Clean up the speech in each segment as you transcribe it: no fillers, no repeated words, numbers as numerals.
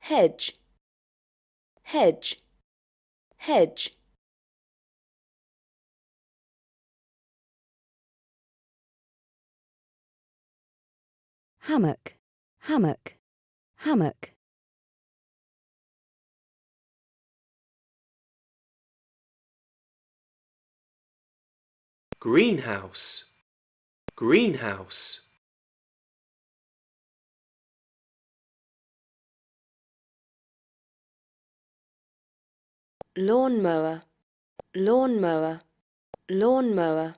hedge, hedge, hedge. hammock, hammock, hammock. greenhouse, greenhouse. lawnmower, lawnmower, lawnmower.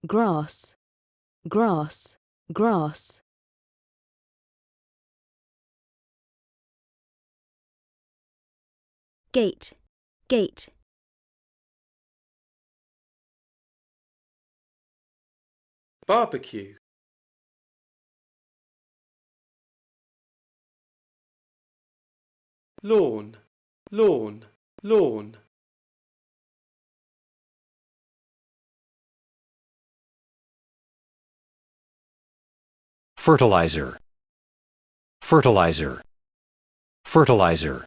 grass, grass, grass. gate, gate. barbecue, lawn, lawn, lawn. fertilizer, fertilizer, fertilizer.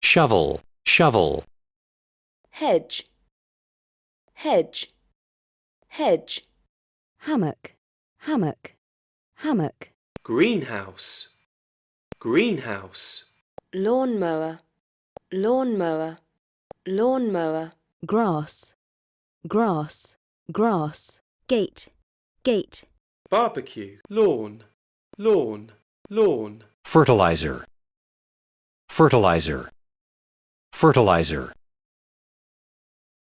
shovel, shovel. hedge, hedge, hedge. hammock, hammock, hammock. greenhouse, greenhouse. lawnmower, lawnmower, lawnmower. grass, grass, grass. gate, gate. barbecue, lawn, lawn, lawn. fertilizer, fertilizer, fertilizer.